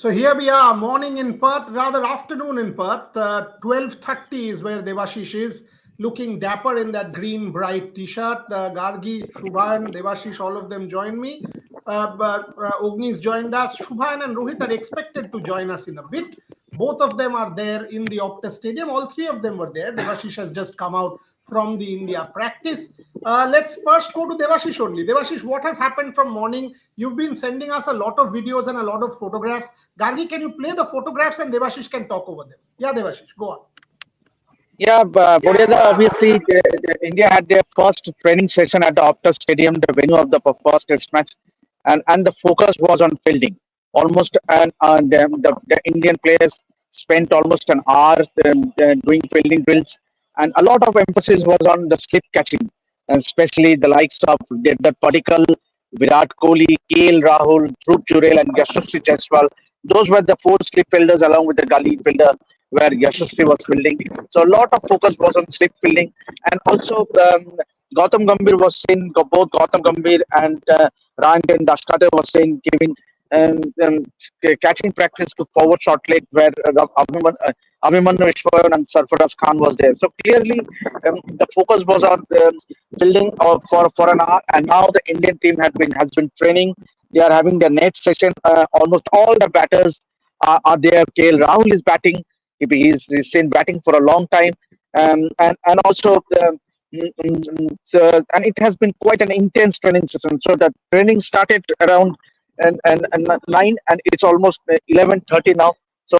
So here we are, morning in Perth, rather afternoon in Perth. 12:30 is where Devashish is, looking dapper in that green bright t-shirt. Gargi, Shubhan, Devashish, all of them join me. But Ogni's joined us. Shubhan and Rohit are expected to join us in a bit. Both of them are there in the Optus Stadium. All three of them were there. Devashish has just come out from the India practice. Let's first go to Devashish only. Devashish, what has happened from morning? You've been sending us a lot of videos and a lot of photographs. Gargi, can you play the photographs and Devashish can talk over them? Yeah, Devashish, go on. Yeah, Bodhya, obviously, India had their first training session at the Optus Stadium, the venue of the first test match, and the focus was on fielding. Almost, and the Indian players spent almost an hour doing fielding drills, and a lot of emphasis was on the slip catching, especially the likes of the particle Virat Kohli, KL Rahul, Dhruv Jurel, and Yashasvi Jaiswal. Those were the four slip fielders along with the gully fielder where Yashasvi was fielding. So a lot of focus was on slip fielding, and also Gautam Gambhir was saying, both Gautam Gambhir and Ryan Daskate was saying, giving um, um, catching practice to forward short leg where Abhimanyu Vishwayan and Sarfaraz Khan was there. So clearly the focus was on building for an hour, and now the Indian team has been training. They are having their next session. Almost all the batters are there. KL Rahul is batting. He's been batting for a long time, and also and it has been quite an intense training session. So the training started around and 9, and it's almost 11:30 now. So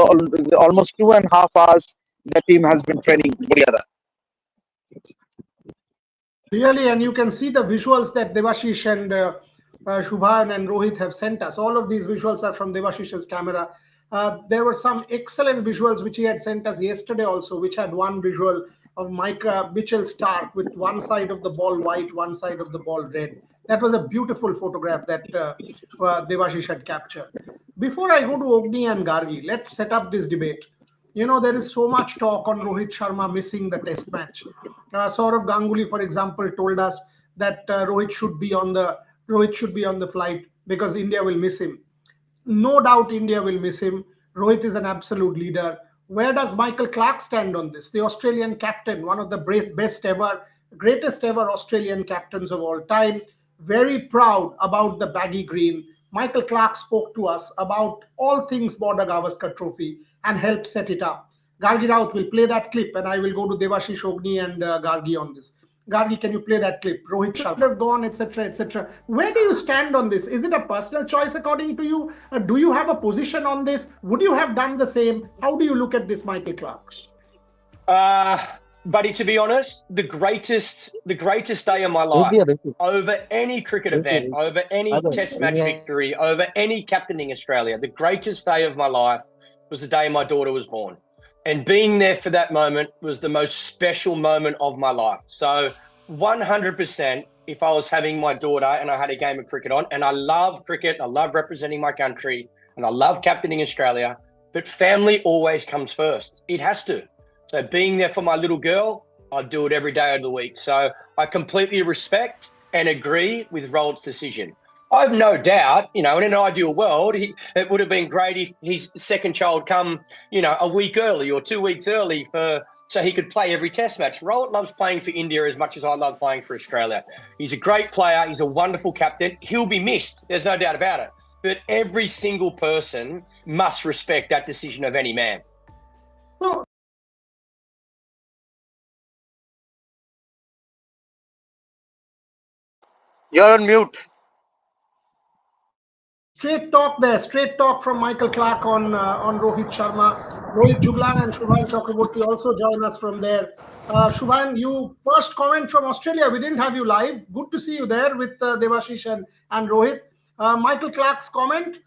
almost 2.5 hours the team has been training. Really, and you can see the visuals that Devashish and Shubhan and Rohit have sent us. All of these visuals are from Devashish's camera. There were some excellent visuals which he had sent us yesterday also, which had one visual of Mitchell Starc with one side of the ball white, one side of the ball red. That was a beautiful photograph that Devashish had captured. Before I go to Ogni and Gargi, let's set up this debate. You know, there is so much talk on Rohit Sharma missing the test match. Saurav Ganguly, for example, told us that Rohit should be on the flight because India will miss him. No doubt India will miss him. Rohit is an absolute leader. Where does Michael Clarke stand on this? The Australian captain, one of the greatest ever Australian captains of all time. Very proud about the baggy green. Michael Clarke spoke to us about all things Border Gavaskar Trophy and helped set it up. Gargi Raut will play that clip, and I will go to Devashish, Ogni and Gargi on this. Gargi, can you play that clip? Rohit Sharma gone, etc., etc. Where do you stand on this? Is it a personal choice according to you? Do you have a position on this? Would you have done the same? How do you look at this, Michael Clarke? Buddy, to be honest, the greatest day of my life, over any cricket event, over any test match victory, over any captaining Australia, the greatest day of my life was the day my daughter was born. And being there for that moment was the most special moment of my life. So 100%, if I was having my daughter and I had a game of cricket on, and I love cricket, I love representing my country, and I love captaining Australia, but family always comes first. It has to. So being there for my little girl, I'd do it every day of the week. So I completely respect and agree with Rohit's decision. I've no doubt, in an ideal world, it would have been great if his second child come, a week early or 2 weeks early so he could play every test match. Rohit loves playing for India as much as I love playing for Australia. He's a great player. He's a wonderful captain. He'll be missed. There's no doubt about it. But every single person must respect that decision of any man. Well, you're on mute. Straight talk from Michael Clarke on Rohit Sharma. Rohit Juglan and Shubhan Chakraborty also join us from there. Shubhan, you first comment from Australia. We didn't have you live. Good to see you there with Devashish and Rohit. Michael Clarke's comment.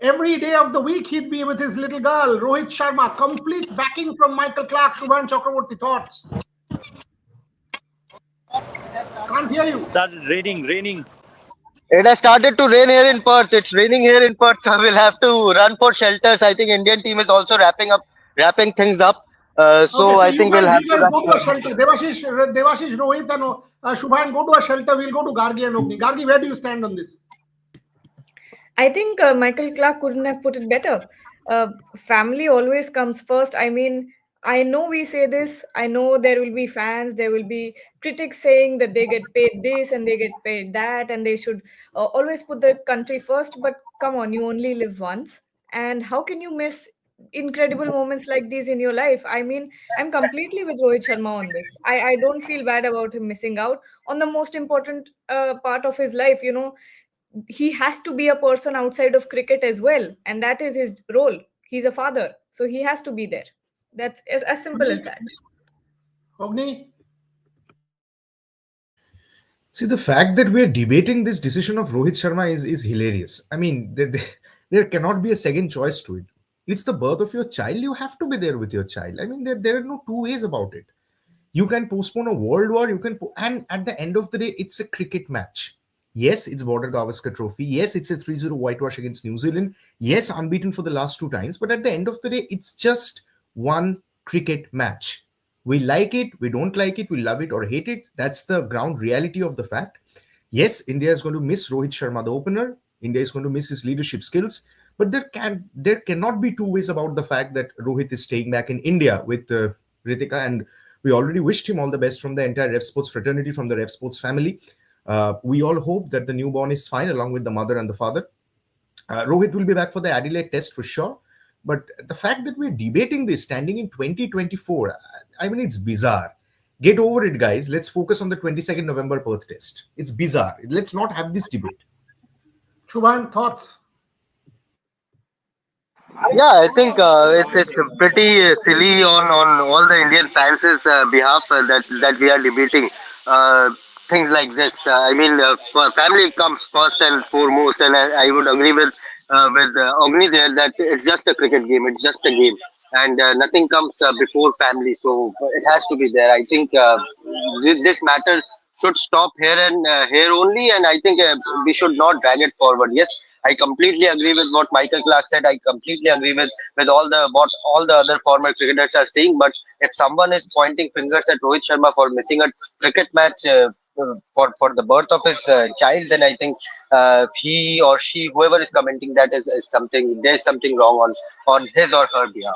Every day of the week he'd be with his little girl, Rohit Sharma. Complete backing from Michael Clarke. Shubhan Chakraborty, thoughts? Can't hear you. Started raining. It has started to rain here in Perth. It's raining here in Perth, so we'll have to run for shelters. I think Indian team is also wrapping things up. So I think we'll have to go to a shelter. Devashish, Rohit, and Shubhan, go to a shelter. We'll go to Gargi and Ogni. Gargi, where do you stand on this? I think Michael Clarke couldn't have put it better. Family always comes first. I mean, I know we say this. I know there will be fans, there will be critics saying that they get paid this and they get paid that, and they should always put the country first. But come on, you only live once. And how can you miss incredible moments like these in your life? I mean, I'm completely with Rohit Sharma on this. I don't feel bad about him missing out on the most important part of his life. He has to be a person outside of cricket as well, and that is his role. He's a father, so he has to be there. That's as simple as that. Ogni? See, the fact that we're debating this decision of Rohit Sharma is hilarious. I mean, there cannot be a second choice to it. It's the birth of your child. You have to be there with your child. I mean, there are no two ways about it. You can postpone a world war. And at the end of the day, it's a cricket match. Yes, it's Border Gavaskar Trophy. Yes, it's a 3-0 whitewash against New Zealand. Yes, unbeaten for the last 2 times. But at the end of the day, it's just one cricket match. We like it, we don't like it, we love it or hate it. That's the ground reality of the fact. Yes, India is going to miss Rohit Sharma, the opener. India is going to miss his leadership skills. But there cannot be two ways about the fact that Rohit is staying back in India with Ritika, and we already wished him all the best from the entire Rev Sports fraternity, from the Rev Sports family. We all hope that the newborn is fine along with the mother and the father. Rohit will be back for the Adelaide test for sure. But the fact that we're debating this standing in 2024, I mean, it's bizarre. Get over it, guys. Let's focus on the 22nd November Perth test. It's bizarre. Let's not have this debate. Shubhan, thoughts? Yeah, I think it's pretty silly on all the Indian fans' behalf that we are debating things like this. I mean, family comes first and foremost, and I would agree with Agni there that it's just a cricket game. It's just a game, and nothing comes before family. So it has to be there. I think this matter should stop here and here only, and I think we should not drag it forward. Yes, I completely agree with what Michael Clarke said. I completely agree with all the what all the other former cricketers are saying. But if someone is pointing fingers at Rohit Sharma for missing a cricket match for the birth of his child, then I think he or she, whoever is commenting that, is something, there's something wrong on his or her behalf.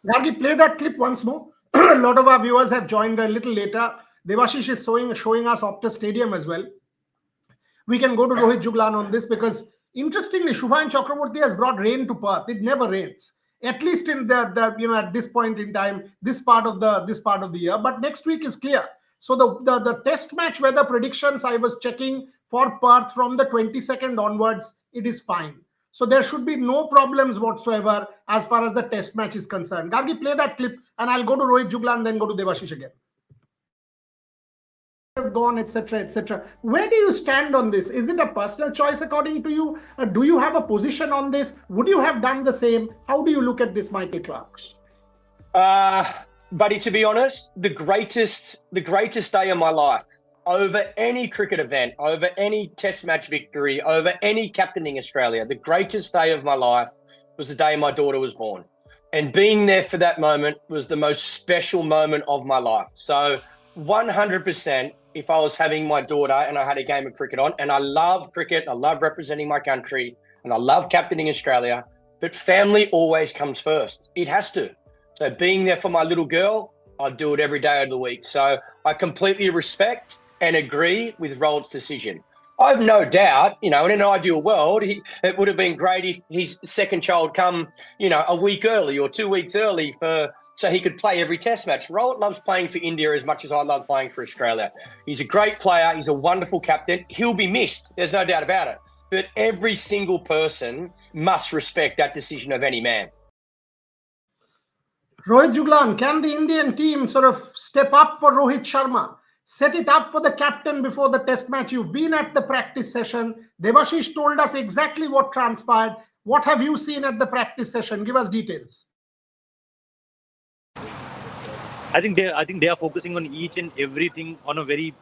Gargi, play that clip once more. A lot of our viewers have joined a little later. Devashish is showing us Optus Stadium as well. We can go to Rohit Juglan on this because, interestingly, Shubhan Chakraborty has brought rain to Perth. It never rains, at least in the at this point in time, this part of the year. But next week is clear. So the test match weather predictions I was checking for Perth from the 22nd onwards, it is fine. So there should be no problems whatsoever as far as the test match is concerned. Gargi, play that clip, and I'll go to Rohit Juglan, then go to Devashish again. Gone, etc., etc. Where do you stand on this? Is it a personal choice according to you? Do you have a position on this? Would you have done the same? How do you look at this, Michael Clarke? Buddy, to be honest, the greatest day of my life, over any cricket event, over any test match victory, over any captaining Australia, the greatest day of my life was the day my daughter was born. And being there for that moment was the most special moment of my life. So 100%, if I was having my daughter and I had a game of cricket on, and I love cricket, I love representing my country, and I love captaining Australia, but family always comes first. It has to. So being there for my little girl, I'd do it every day of the week. So I completely respect and agree with Rohit's decision. I have no doubt, in an ideal world, it would have been great if his second child come, a week early or 2 weeks early so he could play every test match. Rohit loves playing for India as much as I love playing for Australia. He's a great player. He's a wonderful captain. He'll be missed. There's no doubt about it. But every single person must respect that decision of any man. Rohit Juglan, can the Indian team sort of step up for Rohit Sharma? Set it up for the captain before the test match. You've been at the practice session. Devashish told us exactly what transpired. What have you seen at the practice session? Give us details. I think they are focusing on each and everything on a very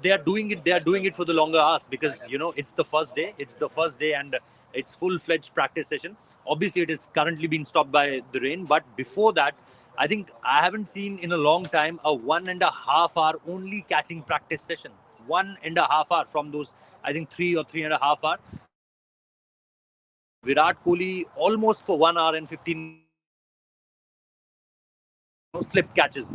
they are doing it for the longer hours because it's the first day and it's full-fledged practice session. Obviously it is currently being stopped by the rain, but before that I think I haven't seen in a long time a 1.5 hour only catching practice session. 1.5 hours from those, I think 3 or 3.5 hours. Virat Kohli almost for 1 hour and 15 slip catches,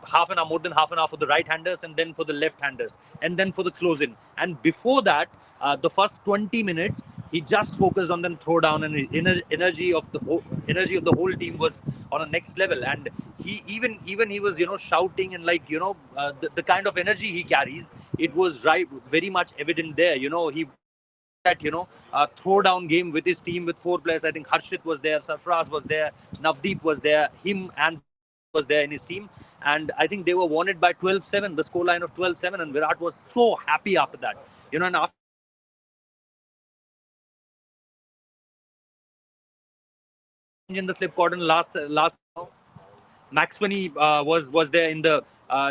half an hour, more than half an hour for the right handers, and then for the left handers, and then for the close in. And before that, the first 20 minutes, he just focused on the throwdown, and his energy of the whole team was on a next level. And he was shouting, and the kind of energy he carries, it was right very much evident there. He that throw down game with his team with 4 players. I think Harshit was there, Sarfraz was there, Navdeep was there, him and was there in his team. And I think they were won it by 12-7, the scoreline of 12-7, and Virat was so happy after that. And after in the slip cordon last Maxwell was there in the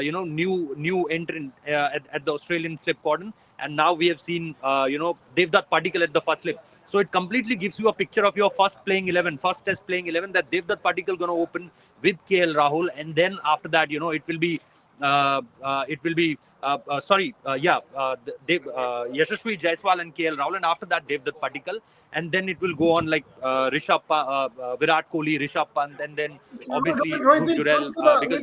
new entrant at the Australian slip cordon, and now we have seen Devdutt Padikkal at the first slip. So it completely gives you a picture of your first test playing 11, that Devdutt Padikkal going to open with KL Rahul, and then after that it will be Yashasvi Jaiswal and KL Rahul, and after that Devdutt Padikkal, and then it will go on like Virat Kohli, Rishabh Pant, and then obviously Rohit, Jurel, because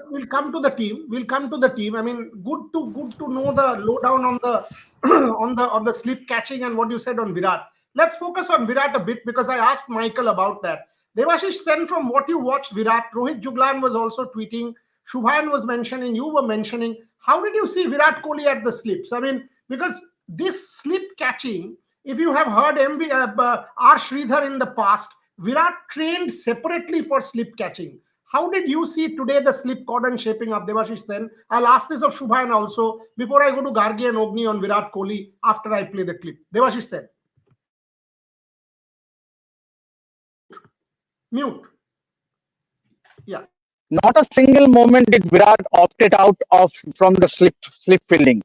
we'll come to the team. We'll come to the team. I mean, good to know the lowdown on the on the slip catching and what you said on Virat. Let's focus on Virat a bit, because I asked Michael about that. Devashish, then from what you watched Virat, Rohit Juglan was also tweeting, Shubhan was mentioning, you were mentioning. How did you see Virat Kohli at the slips? I mean, because this slip catching, if you have heard R. Sridhar in the past, Virat trained separately for slip catching. How did you see today the slip cordon shaping up, Devashish Sen? I'll ask this of Shubhan also before I go to Gargi and Ogni on Virat Kohli after I play the clip. Devashish Sen. Mute. Yeah. Not a single moment did Virat opted out of from the slip fielding.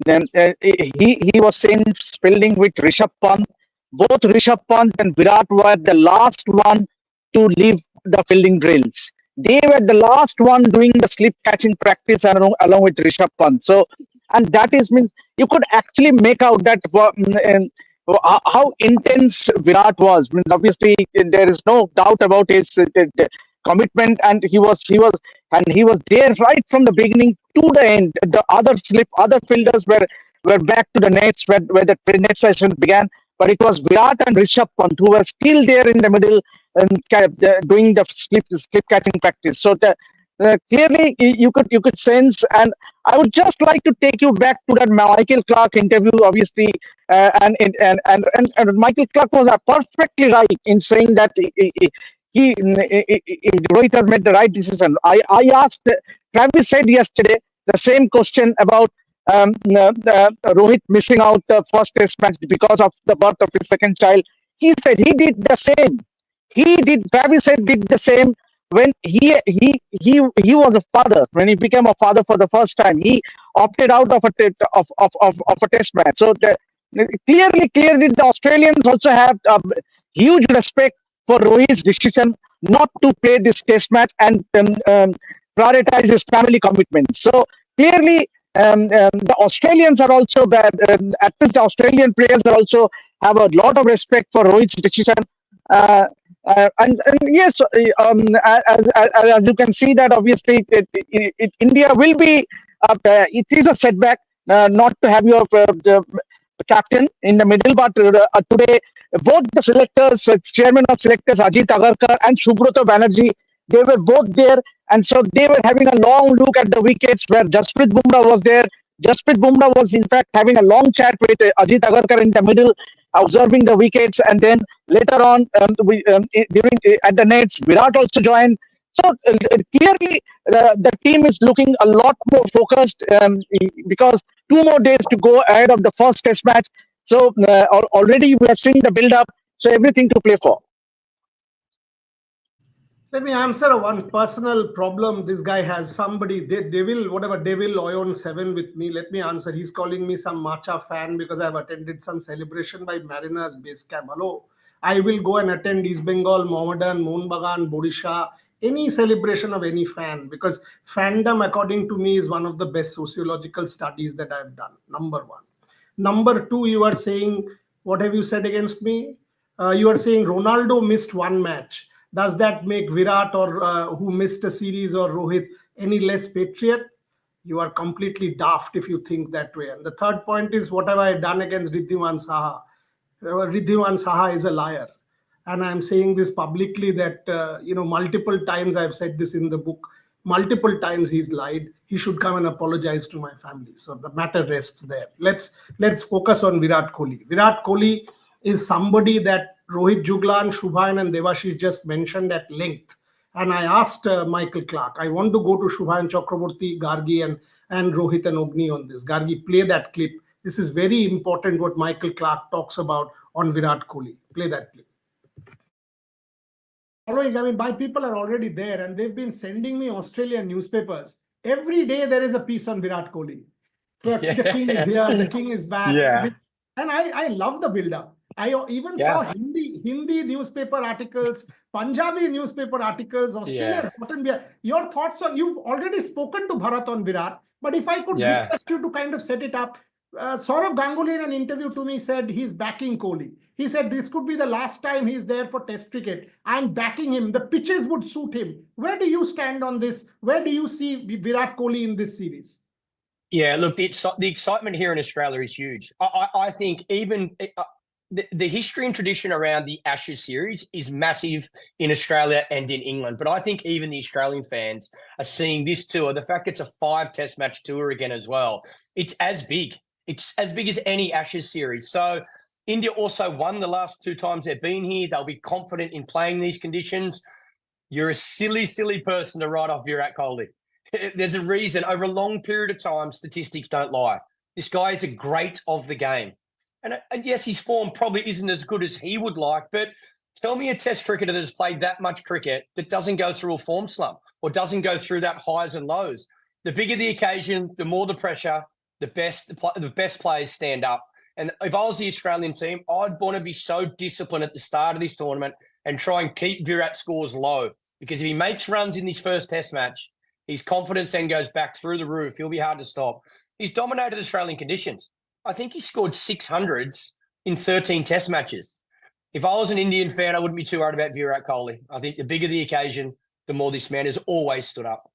Then he was in fielding with Rishabh Pant. Both Rishabh Pant and Virat were the last one to leave the fielding drills. They were the last one doing the slip catching practice along with Rishabh Pant. So, and that means you could actually make out that how intense Virat was. Means obviously there is no doubt about his commitment, and he was there right from the beginning to the end. The other fielders were back to the nets where the net session began, but it was Virat and Rishabh Pant who were still there in the middle and doing the slip catching practice. So clearly you could sense, and I would just like to take you back to that Michael Clarke interview, obviously, and Michael Clarke was perfectly right in saying that Rohit has made the right decision. I asked Travis said yesterday the same question about Rohit missing out the first test match because of the birth of his second child. He said he did the same. Travis said did the same when he was a father. When he became a father for the first time, he opted out of a test match. So clearly, the Australians also have huge respect for Rohit's decision not to play this test match and prioritize his family commitments. So clearly, the Australians are also at least the Australian players are also have a lot of respect for Rohit's decision. And yes, as you can see that obviously India will be it is a setback not to have your captain in the middle, but today both the selectors, chairman of selectors Ajit Agarkar and Subroto Banerjee, they were both there, and so they were having a long look at the wickets where Jasprit Bumrah was there. Jasprit Bumrah was in fact having a long chat with Ajit Agarkar in the middle, observing the wickets, and then later on at the nets, Virat also joined. So clearly the team is looking a lot more focused because 2 more days to go ahead of the first test match. So already we have seen the build-up, so everything to play for. Let me answer one personal problem this guy has. Somebody, Devil Oyon 7 with me. Let me answer. He's calling me some matcha fan because I've attended some celebration by Mariners base camp. Hello. I will go and attend East Bengal, Mohammedan, Mohun Bagan, Bodisha, any celebration of any fan, because fandom, according to me, is one of the best sociological studies that I've done. Number one. Number two, you are saying, what have you said against me? You are saying Ronaldo missed one match. Does that make Virat, or who missed a series, or Rohit, any less patriot? You are completely daft if you think that way. And the third point is, what have I done against Riddhiman Saha? Riddhiman Saha is a liar. And I'm saying this publicly, that, multiple times I've said this in the book. Multiple times he's lied. He should come and apologize to my family. So the matter rests there. Let's focus on Virat Kohli. Virat Kohli is somebody that Rohit Juglan, Shubhan, and Devashish just mentioned at length. And I asked Michael Clarke, I want to go to Shubhan Chakraborty, Gargi, and Rohit and Ogni on this. Gargi, play that clip. This is very important what Michael Clarke talks about on Virat Kohli. Play that clip. Following, I mean, my people are already there, and they've been sending me Australian newspapers. Every day there is a piece on Virat Kohli. The king is here, the king is back. Yeah. And I love the build-up. I even saw Hindi newspaper articles, Punjabi newspaper articles, Australia's gotten beer. Your thoughts on, you've already spoken to Bharat on Virat, but if I could request you to kind of set it up. Saurav Ganguly in an interview to me said he's backing Kohli. He said this could be the last time he's there for Test cricket. I'm backing him. The pitches would suit him. Where do you stand on this? Where do you see Virat Kohli in this series? Yeah, look, the excitement here in Australia is huge. I think even the history and tradition around the Ashes series is massive in Australia and in England. But I think even the Australian fans are seeing this tour, the fact it's a 5 Test match tour again as well, it's as big. It's as big as any Ashes series. So India also won the last 2 times they've been here. They'll be confident in playing these conditions. You're a silly, silly person to write off Virat Kohli. There's a reason. Over a long period of time, statistics don't lie. This guy is a great of the game. And yes, his form probably isn't as good as he would like, but tell me a Test cricketer that has played that much cricket that doesn't go through a form slump or doesn't go through that highs and lows. The bigger the occasion, the more the pressure, the best players stand up. And if I was the Australian team, I'd want to be so disciplined at the start of this tournament and try and keep Virat scores low, because if he makes runs in this first Test match, his confidence then goes back through the roof. He'll be hard to stop. He's dominated Australian conditions. I think he scored 600s in 13 Test matches. If I was an Indian fan, I wouldn't be too worried about Virat Kohli. I think the bigger the occasion, the more this man has always stood up.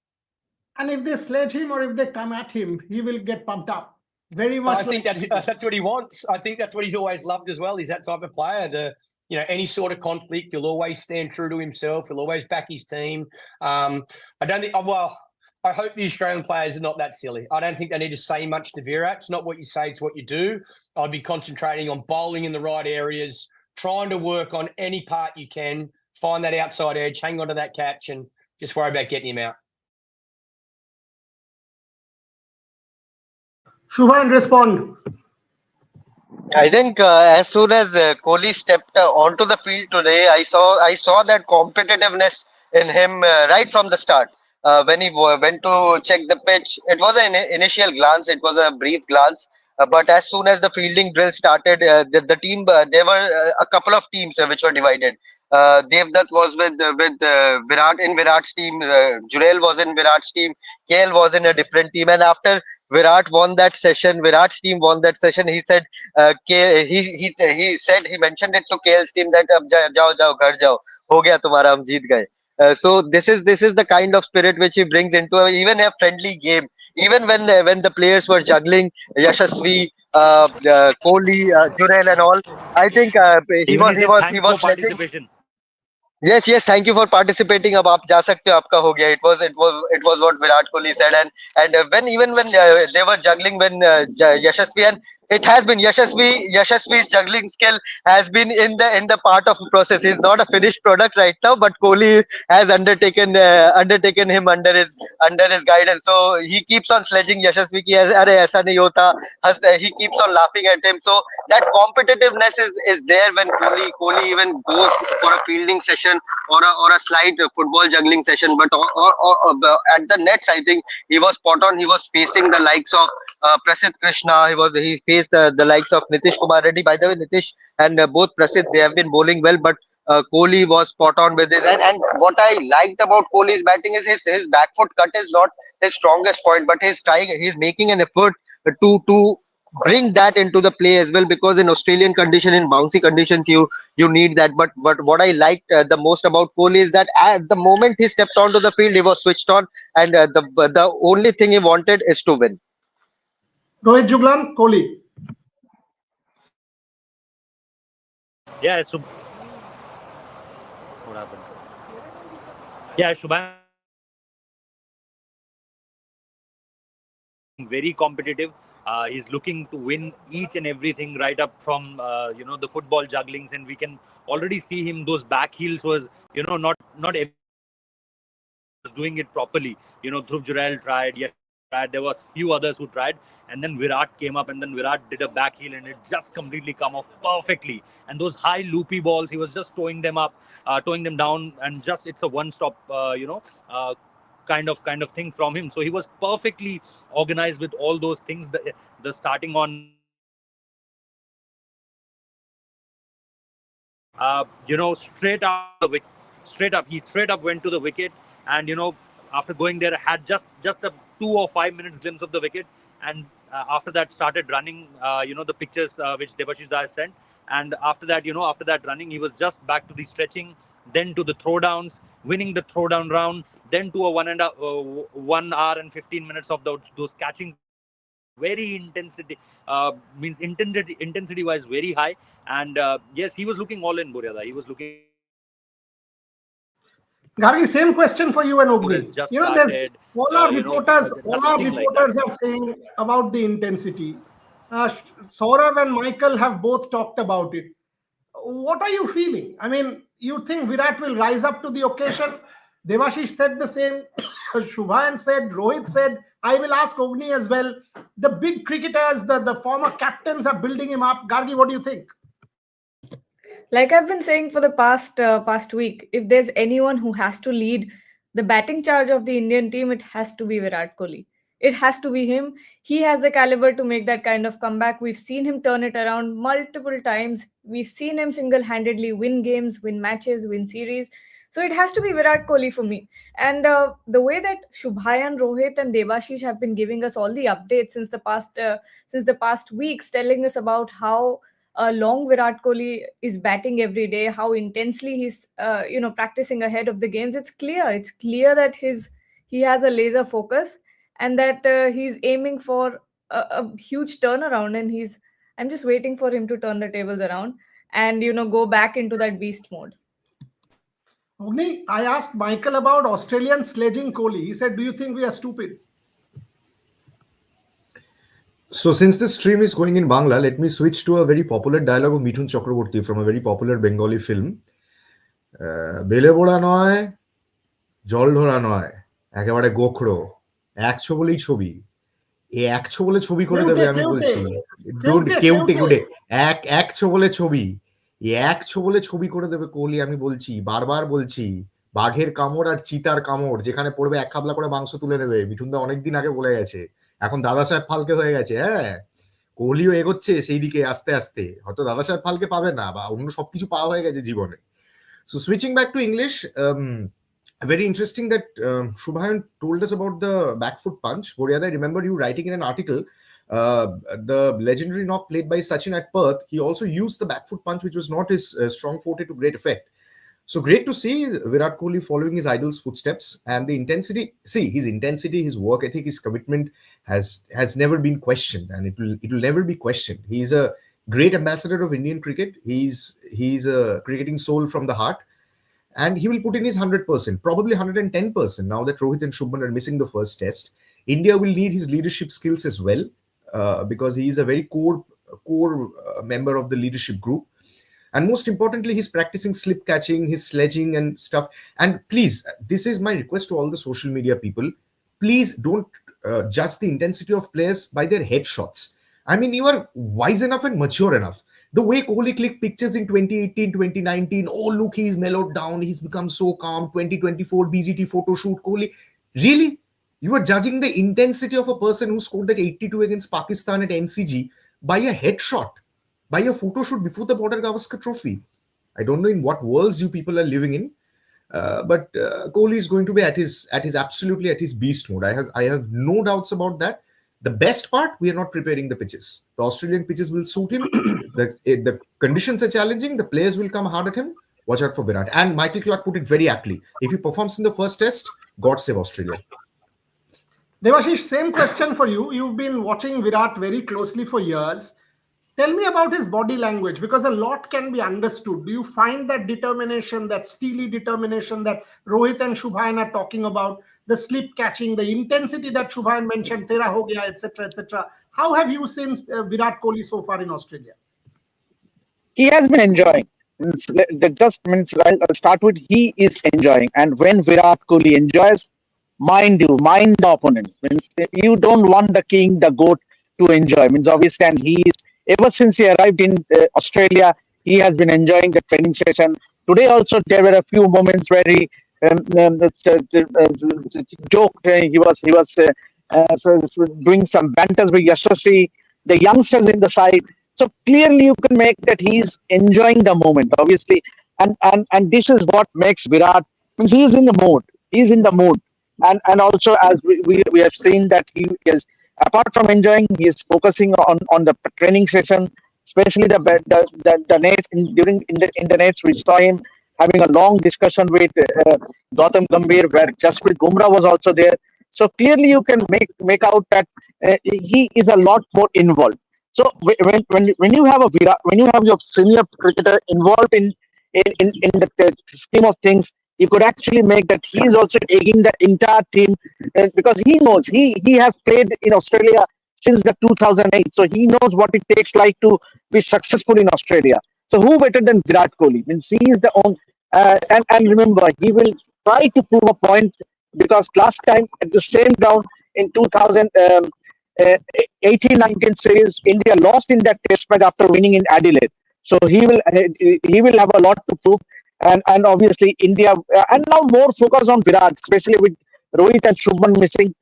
And if they sledge him or if they come at him, he will get pumped up. Very much. I think that's what he wants. I think that's what he's always loved as well. He's that type of player. Any sort of conflict, he'll always stand true to himself. He'll always back his team. I hope the Australian players are not that silly. I don't think they need to say much to Virat. It's not what you say, it's what you do. I'd be concentrating on bowling in the right areas, trying to work on any part you can, find that outside edge, hang on to that catch, and just worry about getting him out. Shubhan, respond. I think as soon as Kohli stepped onto the field today, I saw that competitiveness in him right from the start. When he went to check the pitch, it was an initial glance, it was a brief glance. But as soon as the fielding drill started, the team, there were a couple of teams which were divided. Devdutt was with Virat in Virat's team. Jurel was in Virat's team. KL was in a different team. And after Virat's team won that session. He said, he mentioned it to KL's team that ab jao ghar jao, ho gaya tumhara, hum jeet gaye. So this is the kind of spirit which he brings into even a friendly game. Even when the players were juggling, Yashasvi, Kohli, Jurel, and all, I think he was sledging. Yes, thank you for participating. अब आप जा सकते हो, आपका हो गया. It was what Virat Kohli said, and when they were juggling, when Yashasvi, and it has been Yashasvi's juggling skill has been in the part of the process. He's not a finished product right now, but Kohli has undertaken him under his guidance. So he keeps on sledging Yashasvi ki अरे ऐसा नहीं होता. He keeps on laughing at him. So that competitiveness is there when Kohli even goes for a fielding session or a slight football juggling session. But or at the nets, I think he was spot on. He was facing the likes of Prasidh Krishna. He faced the likes of Nitish Kumar Reddy. By the way, Nitish and both Prasidh, they have been bowling well, but Kohli was spot on with it. And what I liked about Kohli's batting is his back foot cut is not his strongest point, but he's making an effort to bring that into the play as well, because in Australian condition, in bouncy conditions, you need that. But what I liked the most about Kohli is that at the moment he stepped onto the field, he was switched on, and the only thing he wanted is to win. Rohit Juglan, Kohli. Yeah, so what happened? Yeah, Shubham, very competitive. He's looking to win each and everything, right up from the football jugglings, and we can already see him. Those back heels was not everyone was doing it properly. Dhruv Jurel tried, yes, tried. There was few others who tried, and then Virat came up, and then Virat did a back heel, and it just completely come off perfectly. And those high loopy balls, he was just towing them up, towing them down, and just it's a one-stop, kind of thing from him. So he was perfectly organized with all those things. The starting on, he straight up went to the wicket, and after going there, had just a 2 or 5 minutes glimpse of the wicket, and after that started running. The pictures which Debashish Da has sent, and after that running, he was just back to the stretching, then to the throwdowns, winning the throwdown round, then to a 1 hour and 15 minutes of those catching. Very intensity wise very high, and yes, he was looking all in, Buryada. He was looking. Gargi, same question for you and Ogni. Just There's started, all our reporters like are saying about the intensity. Saurav and Michael have both talked about it. What are you feeling? I mean, you think Virat will rise up to the occasion? Devashish said the same. Shubhan said, Rohit said. I will ask Ogni as well. The big cricketers, the former captains are building him up. Gargi, what do you think? Like I've been saying for the past week, if there's anyone who has to lead the batting charge of the Indian team, it has to be Virat Kohli. It has to be him. He has the caliber to make that kind of comeback. We've seen him turn it around multiple times. We've seen him single-handedly win games, win matches, win series. So it has to be Virat Kohli for me. And the way that Shubhayan, Rohit, and Devashish have been giving us all the updates since the past weeks, telling us about how long Virat Kohli is batting every day, how intensely he's practicing ahead of the games. It's clear. It's clear that he has a laser focus, and that he's aiming for a huge turnaround. And I'm just waiting for him to turn the tables around and go back into that beast mode. Ogni, I asked Michael about Australian sledging Kohli. He said, "Do you think we are stupid?" So since this stream is going in Bangla, let me switch to a very popular dialogue of Mithun Chakraborty from a very popular Bengali film. বেলে বোড়া নয়, জল ধরা নয়, একেবারে গোখরো, একশো বলেই ছবি। এই একশো বলে ছবি করে দেবে, আমি বলছি। কেউটে একশো বলে ছবি, এই একশো বলে ছবি করে দেবে কোহলি, আমি বলছি, বারবার বলছি। বাঘের কামড় আর চিতার কামড় যেখানে পড়বে, এক খাবলা করে মাংস তুলে নেবে। মিঠুনদা অনেকদিন আগে বলে গেছে, এখন দাদা সাহেব ফালকে হয়ে গেছে। হ্যাঁ, কোহলিও এগোচ্ছে সেই দিকে আস্তে আস্তে। হয়তো দাদা সাহেব ফালকে পাবে না, বা অন্য সবকিছু পাওয়া হয়ে গেছে জীবনে। So switching back to English, very interesting that Shubhayan told us about the back foot punch. Boryada, I remember you writing in an article, the legendary knock played by Sachin at Perth, he also used the back foot punch, which was not his strong forte, to great effect. So great to see Virat Kohli following his idol's footsteps, and the intensity. See, his intensity, his work ethic, his commitment has never been questioned, and it will never be questioned. He's a great ambassador of Indian cricket. He's a cricketing soul from the heart, and he will put in his 100%, probably 110%. Now that Rohit and Shubman are missing the first test, India will need his leadership skills as well, because he is a very core member of the leadership group. And most importantly, he's practicing slip catching, his sledging and stuff. And please, this is my request to all the social media people, please don't judge the intensity of players by their headshots. I mean, you are wise enough and mature enough. The way Kohli clicked pictures in 2018, 2019, oh, look, he's mellowed down, he's become so calm, 2024 BGT photo shoot, Kohli. Really? You are judging the intensity of a person who scored that 82 against Pakistan at MCG by a headshot, by a photo shoot before the Border Gavaskar Trophy. I don't know in what worlds you people are living in, but Kohli is going to be at his absolutely at his beast mode. I have no doubts about that. The best part, we are not preparing the pitches. The Australian pitches will suit him. The conditions are challenging. The players will come hard at him. Watch out for Virat. And Michael Clarke put it very aptly. If he performs in the first test, God save Australia. Devashish, same question for you. You've been watching Virat very closely for years. Tell me about his body language, because a lot can be understood. Do you find that determination, that steely determination that Rohit and Shubhan are talking about, the slip catching, the intensity that Shubhan mentioned, tera ho gaya, etc., etc. How have you seen Virat Kohli so far in Australia? He has been enjoying. That just means I'll start with he is enjoying. And when Virat Kohli enjoys, mind the opponent. Means you don't want the king, the goat to enjoy. Means obviously, and he is ever since he arrived in Australia, he has been enjoying the training session. Today also there were a few moments where he joked. He was doing some banters with Yashasvi, the youngsters in the side. So clearly you can make that he's enjoying the moment, obviously. And this is what makes Virat, means he is in the mood. He's in the mood. And also as we have seen that he is, apart from enjoying, he is focusing on the training session, especially the net in the nets. We saw him having a long discussion with Gautam Gambhir, where Jasprit Bumrah was also there. So clearly you can make out that he is a lot more involved. So when you have a Virat, when you have your senior cricketer involved in the scheme of things, you could actually make that he is also taking the entire team, because he knows he has played in Australia since the 2008, so he knows what it takes like to be successful in Australia. So who better than Virat Kohli? Means he is the own, and remember he will try to prove a point, because last time at the same ground in 2018-19 series, India lost in that test match after winning in Adelaide. So he will have a lot to prove, and obviously India and now more focus on Virat, especially with Rohit and Shubman missing.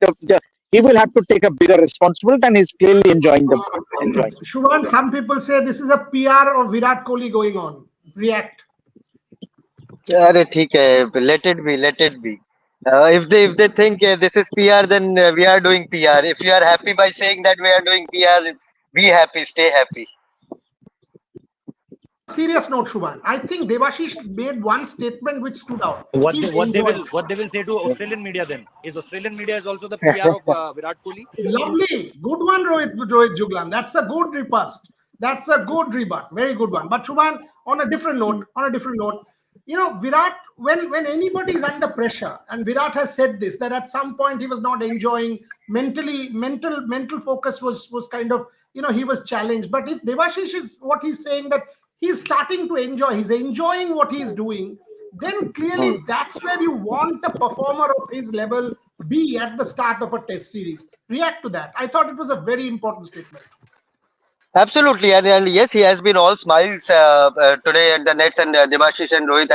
He will have to take a bigger responsibility, and he's clearly enjoying. Shubhan, some people say this is a PR of Virat Kohli going on. React. अरे ठीक है, let it be, let it be. If they think this is PR, then we are doing PR. If you are happy by saying that we are doing PR, be happy, stay happy. Serious note, Shubhan, I think Devashish made one statement which stood out. What they will say to Australian media then is Australian media is also the PR of Virat Kohli. Lovely, good one, Rohit Juglan. That's a good riposte. That's a good rebut. Very good one. But Shubhan, on a different note, you know, Virat, when anybody is under pressure, and Virat has said this, that at some point he was not enjoying mental focus was kind of, you know, he was challenged. But if Devashish is what he's saying, that he's starting to enjoy, he's enjoying what he's doing, then clearly that's where you want a performer of his level be at the start of a test series. React to that. I thought it was a very important statement. Absolutely, and yes, he has been all smiles today at the nets, and Devashish and Rohit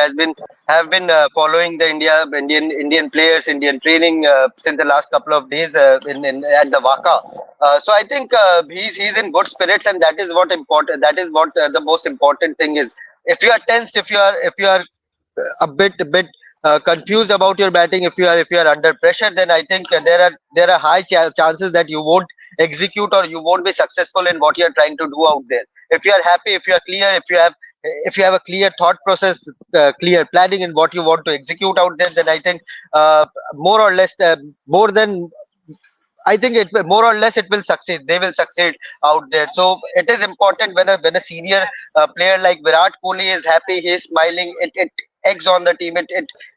have been following the Indian players, Indian training since the last couple of days in at the Waka. So I think he's in good spirits, and that is what important. That is what the most important thing is. If you are tensed, if you are a bit confused about your batting, if you are under pressure, then I think there are high chances that you won't execute, or you won't be successful in what you are trying to do out there. If you are happy, if you are clear, if you have a clear thought process, clear planning in what you want to execute out there, then I think more or less more than I think it more or less it will succeed. They will succeed out there. So it is important when a senior player like Virat Kohli is happy, he is smiling. It eggs on the team.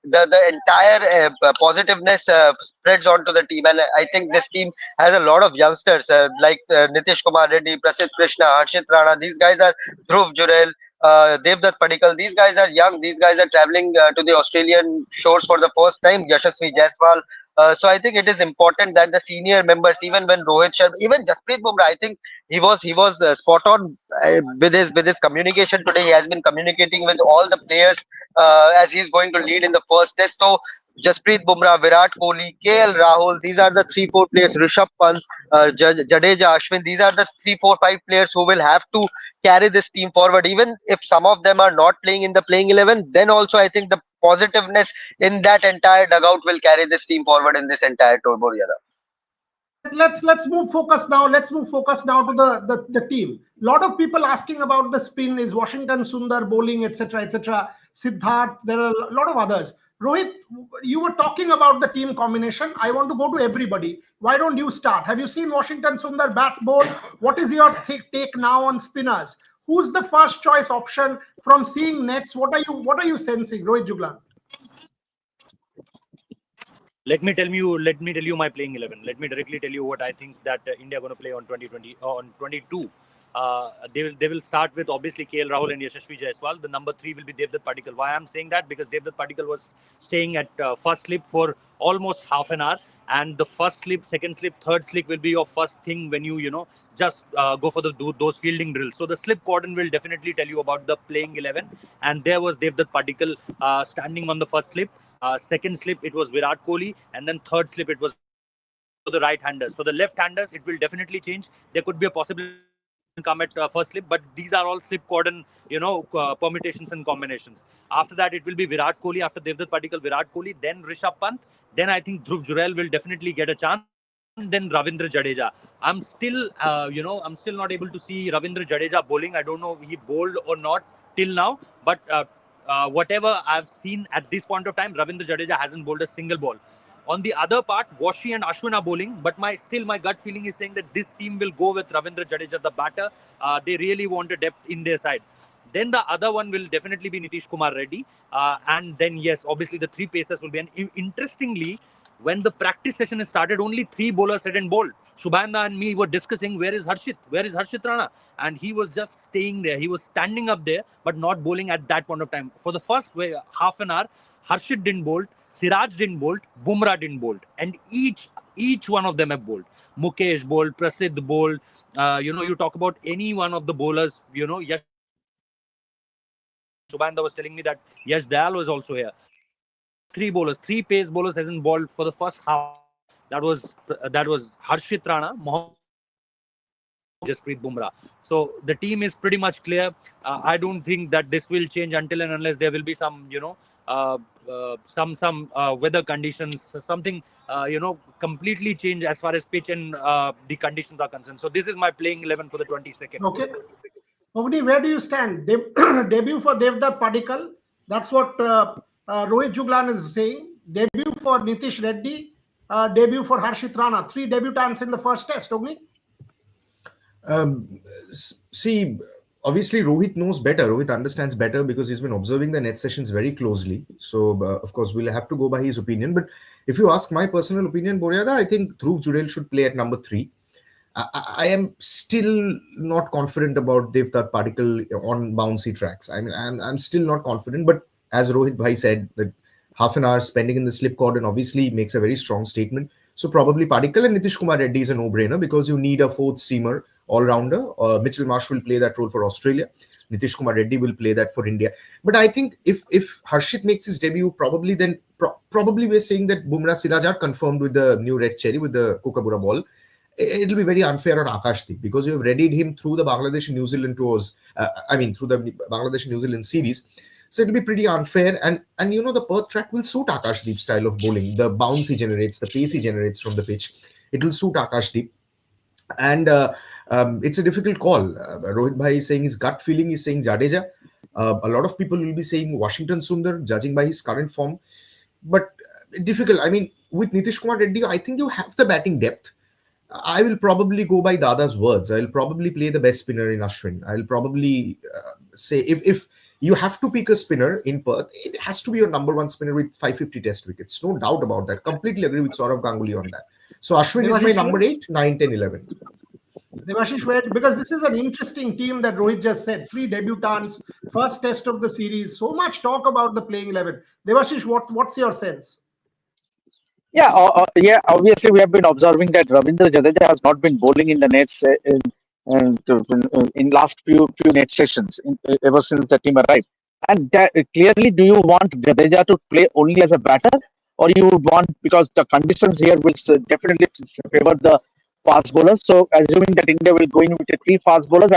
The entire positiveness spreads onto the team, and I think this team has a lot of youngsters like Nitish Kumar Reddy, Prasidh Krishna, Harshit Rana. These guys are Dhruv Jurel. Devdutt Padikkal, these guys are young. These guys are traveling to the Australian shores for the first time. Yashasvi Jaiswal. So I think it is important that the senior members, even when Rohit Sharma, even Jasprit Bumrah, I think he was spot on with his communication today. He has been communicating with all the players as he's going to lead in the first test. So Jasprit Bumrah, Virat Kohli, KL Rahul. These are the 3-4 players. Rishabh Pant, Jadeja, Ashwin. These are the 3-4-5 players who will have to carry this team forward. Even if some of them are not playing in the playing 11, then also I think the positiveness in that entire dugout will carry this team forward in this entire tour, Boryada. Let's move focus now. Let's move focus now to the team. A lot of people asking about the spin. Is Washington Sundar bowling, etc., etc. Siddharth. There are a lot of others. Rohit, you were talking about the team combination. I want to go to everybody. Why don't you start? Have you seen Washington Sundar bat bowl? What is your take now on spinners? Who's the first choice option from seeing nets? What are you sensing, Rohit Juglan? Let me tell you my playing 11. Let me directly tell you what I think that India are going to play on 2020 on 22. They will start with obviously KL Rahul and Yashasvi Jaiswal. The number 3 will be Devdutt Padikkal. Why I'm saying that? Because Devdutt Padikkal was staying at first slip for almost half an hour, and the first slip, second slip, third slip will be your first thing when you just go for those fielding drills. So the slip cordon will definitely tell you about the playing 11, and there was Devdutt Padikkal standing on the first slip. Second slip, it was Virat Kohli, and then third slip, it was for the right-handers. For the left-handers, it will definitely change. There could be a possibility come at first slip, but these are all slip cordon, permutations and combinations. After that, it will be Virat Kohli. After Devdutt Padikkal, Virat Kohli, then Rishabh Pant. Then I think Dhruv Jurel will definitely get a chance. Then Ravindra Jadeja. I'm still not able to see Ravindra Jadeja bowling. I don't know if he bowled or not till now, but whatever I've seen at this point of time, Ravindra Jadeja hasn't bowled a single ball. On the other part, Washi and Ashwin are bowling, but my gut feeling is saying that this team will go with Ravindra Jadeja, the batter. They really want a depth in their side. Then the other one will definitely be Nitish Kumar Reddy. And then, yes, obviously the 3 pacers will be. And interestingly, when the practice session is started, only 3 bowlers had and bowled. Shubhanda and me were discussing, where is Harshit Rana? And he was just staying there. He was standing up there, but not bowling at that point of time. For the first half an hour, Harshit didn't bowl, Siraj didn't bowl, Bumrah didn't bowl. And each one of them have bowled. Mukesh bowled, Prasidh bowled. You talk about any one of the bowlers, Yash Shubhanda was telling me that Yash Dayal was also here. 3 pace bowlers hasn't bowled for the first half. That was Harshit Rana, Mohammad Jasprit Bumrah. So the team is pretty much clear. I don't think that this will change until and unless there will be some, some weather conditions, something, completely change as far as pitch and the conditions are concerned. So this is my playing 11 for the 22nd. Okay. Ovni, where do you stand? Debut for Devdutt Padikkal. That's what Rohit Juglan is saying. Debut for Nitish Reddy. Debut for Harshit Rana. 3 debutants in the first test. Ogni? See, obviously Rohit knows better. Rohit understands better because he's been observing the net sessions very closely. So, of course, we'll have to go by his opinion. But if you ask my personal opinion, Boryada, I think Dhruv Jurel should play at number 3. I am still not confident about Devdutt Padikkal on bouncy tracks. I mean, I'm still not confident. But as Rohit Bhai said, that half an hour spending in the slip cordon obviously makes a very strong statement. So probably Padikkal and Nitish Kumar Reddy is a no-brainer because you need a 4th seamer all-rounder. Mitchell Marsh will play that role for Australia. Nitish Kumar Reddy will play that for India. But I think if Harshit makes his debut, probably we're saying that Bumrah Siraj are confirmed with the new red cherry, with the Kookaburra ball. It'll be very unfair on Akashdeep because you have readied him through the Bangladesh and New Zealand tours. Through the Bangladesh and New Zealand series. So it'll be pretty unfair. And the Perth track will suit Akashdeep's style of bowling. The bounce he generates, the pace he generates from the pitch, it will suit Akashdeep. And it's a difficult call. Rohit Bhai is saying his gut feeling is saying Jadeja. A lot of people will be saying Washington Sundar, judging by his current form. But difficult. I mean, with Nitish Kumar Reddy, I think you have the batting depth. I will probably go by Dada's words. I'll probably play the best spinner in Ashwin. I'll probably say if you have to pick a spinner in Perth, it has to be your number 1 spinner with 550 test wickets. No doubt about that. Completely agree with Saurav Ganguly on that. So Ashwin is my number 8, 9, 10, 11. Devashish, because this is an interesting team that Rohit just said. 3 debutants, first test of the series. So much talk about the playing 11. Devashish, what's your sense? Yeah, obviously we have been observing that Ravindra Jadeja has not been bowling in the nets in last few net sessions ever since the team arrived. And clearly, do you want Jadeja to play only as a batter, or you would want, because the conditions here will definitely favor the fast bowlers. So assuming that India will go in with three fast bowlers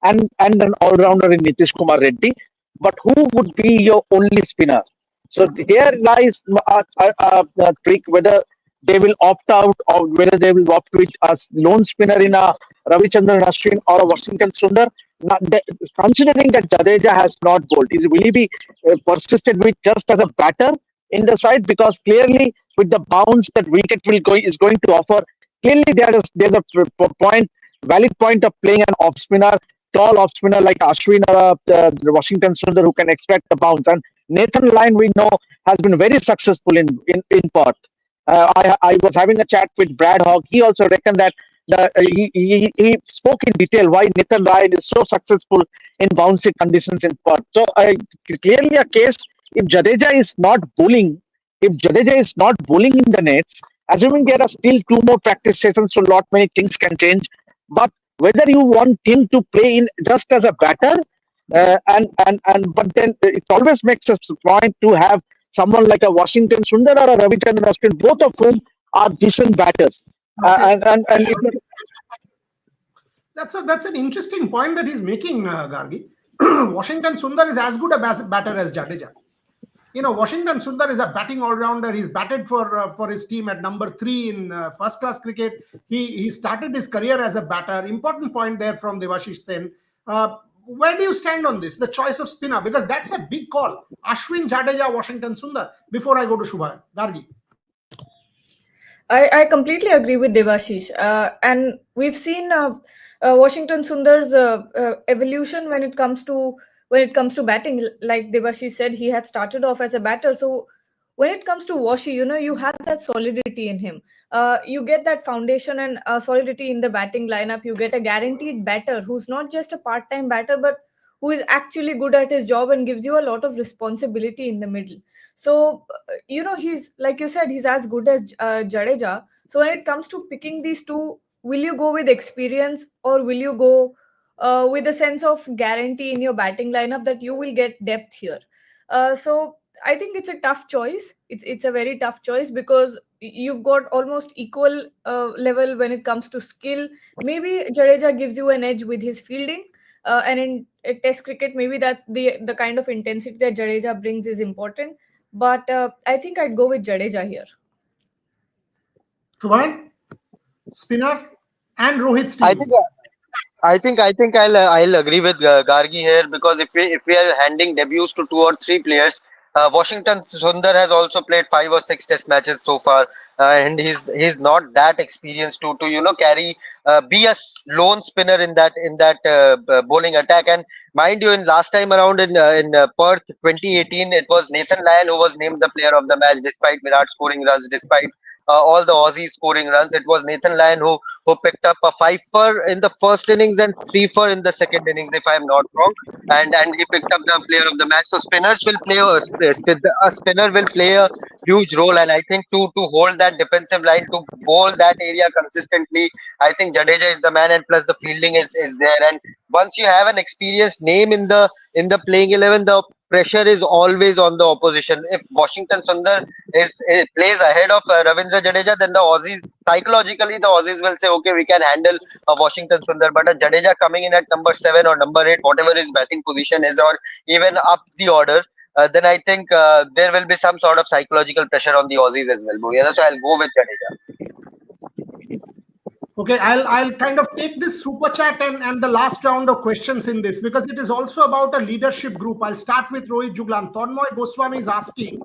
and an all rounder in Nitish Kumar Reddy, but who would be your only spinner? So here lies a trick, whether they will opt out or whether they will opt with a lone spinner in a Ravichandran Ashwin or a Washington Sundar. Now, considering that Jadeja has not bowled, will he be persisted with just as a batter in the side? Because clearly, with the bounce that wicket is going to offer, clearly there's a valid point of playing an off spinner, tall off spinner like Ashwin or the Washington Sundar, who can extract the bounce. And Nathan Lyon, we know, has been very successful in Perth. I was having a chat with Brad Hogg. He also reckoned that he spoke in detail why Nathan Lyon is so successful in bouncy conditions in Perth. So clearly a case, if Jadeja is not bowling in the nets, assuming there are still two more practice sessions, so lot many things can change. But whether you want him to play in just as a batter, but then it always makes a point to have someone like a Washington Sundar or a Ravichandran Ashwin, both of whom are decent batters. That's an interesting point that he's making, Gargi. Washington Sundar is as good a batter as Jadeja. Washington Sundar is a batting all-rounder. He's batted for his team at number 3 in first-class cricket. He started his career as a batter. Important point there from Devashish Sen. Where do you stand on this, the choice of spinner? Because that's a big call. Ashwin, Jadeja, Washington Sundar. Before I go to Shubha, Gargi. I completely agree with Devashish. And we've seen Washington Sundar's evolution when it comes to batting. Like Devashish said, he had started off as a batter. So when it comes to Washi, you have that solidity in him. You get that foundation and solidity in the batting lineup. You get a guaranteed batter who's not just a part-time batter, but who is actually good at his job and gives you a lot of responsibility in the middle. So, he's, like you said, he's as good as Jadeja. So when it comes to picking these two, will you go with experience or will you go with a sense of guarantee in your batting lineup that you will get depth here? So I think it's a tough choice. It's a very tough choice because you've got almost equal level when it comes to skill. Maybe Jadeja gives you an edge with his fielding. And in Test cricket, maybe that the kind of intensity that Jadeja brings is important. But I think I'd go with Jadeja here. Shubhain, spinner, and Rohit Steve. I think I'll agree with Gargi here, because if we are handing debuts to 2 or 3 players, Washington Sundar has also played 5 or 6 Test matches so far, and he's not that experienced to carry be a lone spinner in that bowling attack. And mind you, in last time around in Perth 2018, it was Nathan Lyon who was named the player of the match, despite Virat scoring runs, despite all the Aussies scoring runs. It was Nathan Lyon who picked up a 5 for in the first innings and 3 for in the second innings, if I'm not wrong. And he picked up the player of the match. So spinners will play a spinner will play a huge role. And I think to hold that defensive line, to bowl that area consistently, I think Jadeja is the man. And plus the fielding is there. And once you have an experienced name in the playing 11, the pressure is always on the opposition. If Washington Sundar plays ahead of Ravindra Jadeja, then the Aussies, psychologically, the Aussies will say, okay, we can handle Washington Sundar. But a Jadeja coming in at number 7 or number 8, whatever his batting position is, or even up the order, then I think there will be some sort of psychological pressure on the Aussies as well. So I'll go with Jadeja. Okay, I'll kind of take this super chat and the last round of questions in this, because it is also about a leadership group. I'll start with Rohit Juglan. Tonmoy Goswami is asking,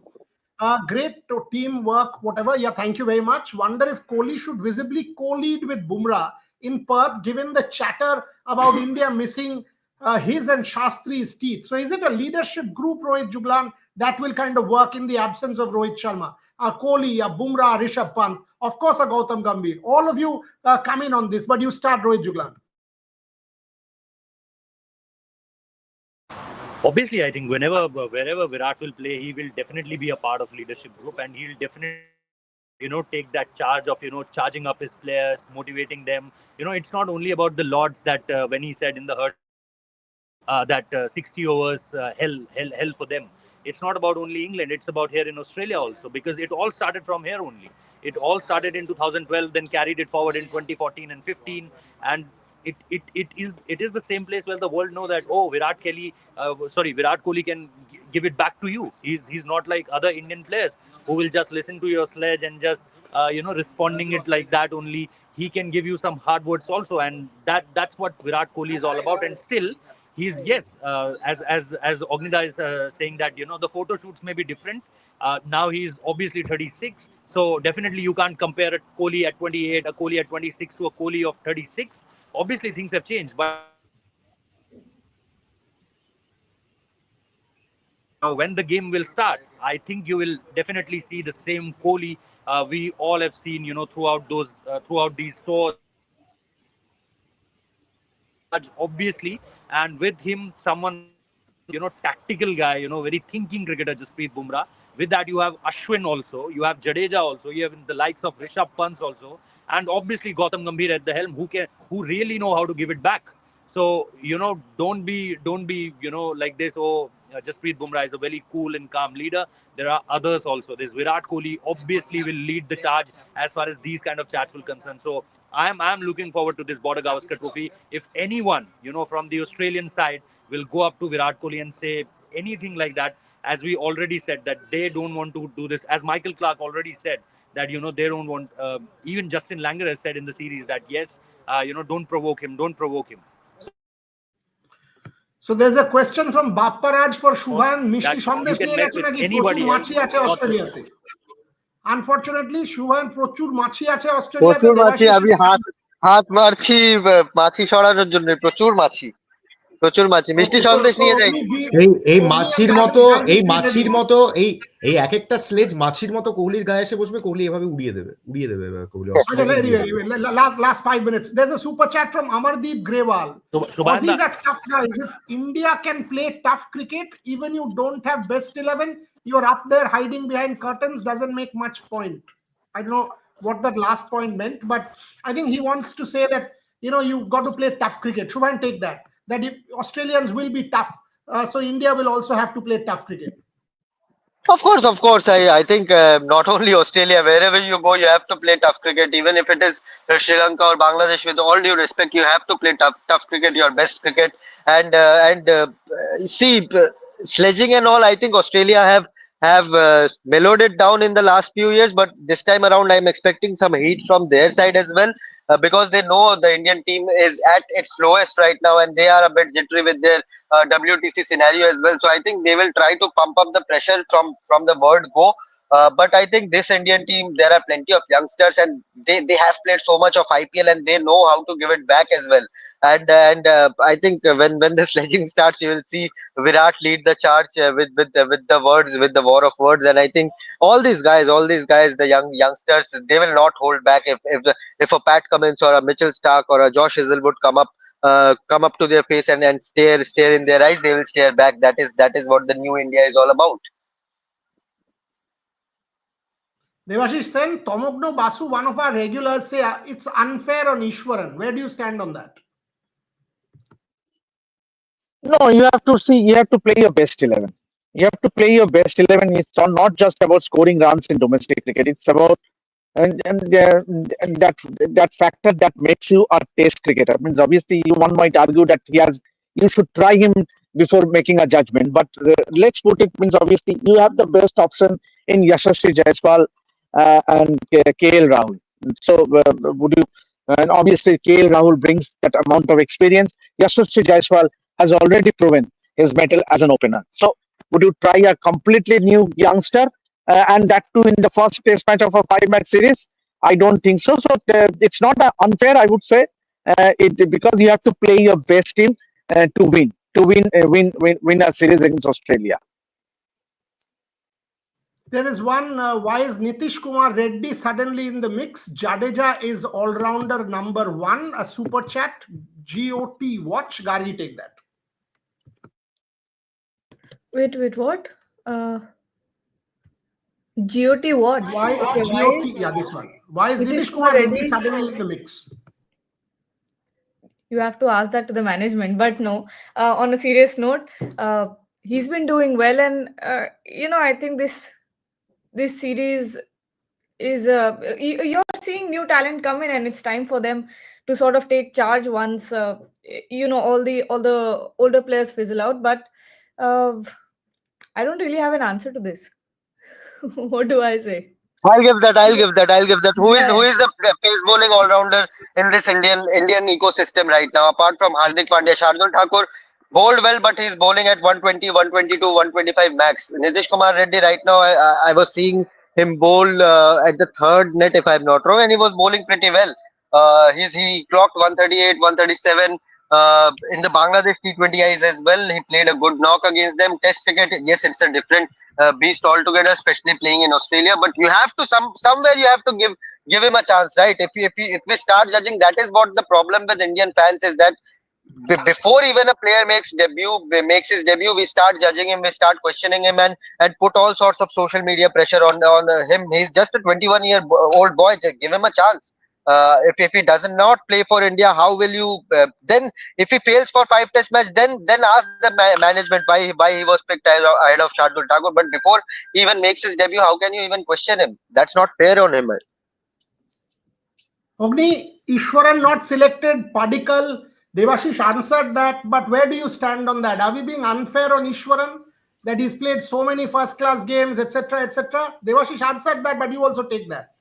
great teamwork, whatever. Yeah, thank you very much. Wonder if Kohli should visibly co-lead with Bumrah in Perth, given the chatter about India missing his and Shastri's teeth. So is it a leadership group, Rohit Juglan, that will kind of work in the absence of Rohit Sharma? Kohli, Bumrah, Rishabh Pant, of course, Gautam Gambhir. All of you come in on this, but you start, Rohit Juglan. Obviously, I think wherever Virat will play, he will definitely be a part of leadership group, and he'll definitely take that charge of charging up his players, motivating them. It's not only about the Lords that when he said in the herd that 60 overs hell for them. it's not about only England, it's about here in Australia also, because it all started from here only. It all started in 2012, then carried it forward in 2014 and 15, and it is the same place where the world know that, oh, Virat Kohli can give it back to you. He's not like other Indian players who will just listen to your sledge and just responding it like that only. He can give you some hard words also, and that's what Virat Kohli is all about. And still, he's, yes, as Ognida is saying that the photo shoots may be different. Now he's obviously 36, so definitely you can't compare a Kohli at 28, a Kohli at 26 to a Kohli of 36. Obviously things have changed, but when the game will start, I think you will definitely see the same Kohli we all have seen, throughout these tours, obviously, and with him, someone like tactical guy, very thinking cricketer, Jasprit Bumrah. With that, you have Ashwin also, you have Jadeja also, you have the likes of Rishabh Pant also, and obviously Gautam Gambhir at the helm, who really know how to give it back. So don't be like this. Oh, Jasprit Bumrah is a very cool and calm leader. There are others also. This Virat Kohli obviously will lead the charge as far as these kind of chats will concern. So I'm looking forward to this Border Gavaskar Trophy. If anyone from the Australian side will go up to Virat Kohli and say anything like that, as we already said that they don't want to do this, as Michael Clarke already said that they don't want. Even Justin Langer has said in the series that yes, don't provoke him, don't provoke him. So there's a question from Bapparaj for Shubhan. Mishti You Sandesh can niye mess geche with naki anybody prochur else. machi ache Australia te. Unfortunately, Shubhan prochur machi ache Australia te. প্রচুর মাছি, আমি হাত হাত মারছি মাছি সরানোর জন্য, প্রচুর মাছি, প্রচুর মাছি। মিষ্টি সন্দেশ নিয়ে যাই। এই মাছির মতো এই এক একটা স্লেজ মাছির মতো কোহলির গায়ে এসে বসবে, কোহলি এভাবে উড়িয়ে দেবে Kohli. Last 5 minutes. There's a super chat from Amardeep Grewal. Aussies are tough guys. If India can play tough cricket, even you don't have best 11, you're up there hiding behind curtains, doesn't make much point. I don't know what that last point meant, but I think he wants to say that you've got to play tough cricket. Shubhan, take that if Australians will be tough, so India will also have to play tough cricket. Of course. I think not only Australia, wherever you go, you have to play tough cricket. Even if it is Sri Lanka or Bangladesh, with all due respect, you have to play tough cricket, your best cricket. And see, sledging and all, I think Australia have mellowed it down in the last few years. But this time around, I'm expecting some heat from their side as well, because they know the Indian team is at its lowest right now, and they are a bit jittery with their WTC scenario as well. So I think they will try to pump up the pressure from the word go. But I think this Indian team, there are plenty of youngsters, and they have played so much of IPL, and they know how to give it back as well. And I think when the sledging starts, you will see Virat lead the charge with the words, with the war of words. And I think all these guys, the youngsters, they will not hold back. If a Pat Cummins or a Mitchell Stark or a Josh Hazelwood come up to their face and stare in their eyes, they will stare back. That is what the new India is all about. Devashish Sen, Tomogno Basu, one of our regulars, say it's unfair on Ishwaran. Where do you stand on that? No, you have to play your best 11. You have to play your best 11. It's not just about scoring runs in domestic cricket. It's about and that factor that makes you a test cricketer. Means obviously one might argue that you should try him before making a judgment. But let's put it, means obviously you have the best option in Yashasvi Jaiswal and KL Rahul. So would you? And obviously KL Rahul brings that amount of experience. Yashasvi Jaiswal has already proven his mettle as an opener. So would you try a completely new youngster, and that too in the first test match of a 5-match series? I don't think so. So it's not unfair, I would say, because you have to play your best team to win a series against Australia. There is one, why is Nitish Kumar Reddy suddenly in the mix? Jadeja is all-rounder number 1. A super chat, GOT watch. Gari, take that. Wait, what? GOT watch. Why? Okay, GOT, yeah, this one. Why is Nitish Kumar Reddy suddenly in the mix? You have to ask that to the management. But no, on a serious note, he's been doing well, and I think this series is you're seeing new talent come in, and it's time for them to sort of take charge once all the older players fizzle out. But I don't really have an answer to this. What do I say? I'll give that. I'll give that. I'll give that. Who Yeah. is the pace bowling all rounder in this Indian ecosystem right now? Apart from Hardik Pandya, Shardul Thakur bowled well, but he's bowling at 120, 122, 125 max. Nitish Kumar Reddy right now, I was seeing him bowl at the third net if I'm not wrong, and he was bowling pretty well. He clocked 138, 137. In the Bangladesh T20Is as well, he played a good knock against them. Test cricket, yes, it's a different beast altogether, especially playing in Australia. But you have to somewhere you have to give him a chance, right? If we start judging, that is what the problem with Indian fans is, that before even a player makes his debut, we start judging him, we start questioning him, and put all sorts of social media pressure on him. He's just a 21-year-old boy. Just give him a chance. If he does not play for India, how will you then? If he fails for 5 Test match, then ask the management why he was picked ahead of Shardul Thakur. But before he even makes his debut, how can you even question him? That's not fair on him. Ogni, Ishwaran not selected, Padikal. Devashish answered that, but where do you stand on that? Are we being unfair on Ishwaran that he's played so many first-class games, etc., etc.? Devashish answered that, but you also take that.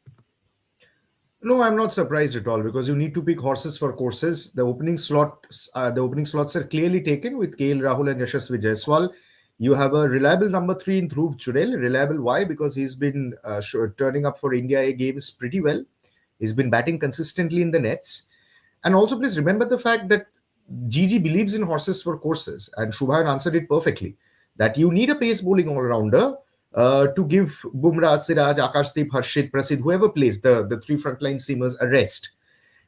No, I'm not surprised at all, because you need to pick horses for courses. The opening slots are clearly taken with KL Rahul and Yashasvi Jaiswal. You have a reliable number 3 in Dhruv Jurel. Reliable why? Because he's been turning up for India A games pretty well. He's been batting consistently in the nets. And also, please remember the fact that Gigi believes in horses for courses, and Shubhan answered it perfectly, that you need a pace bowling all-rounder to give Bumrah, Siraj, Akashdeep, Harshit, Prasidh, whoever plays the 3 frontline seamers a rest.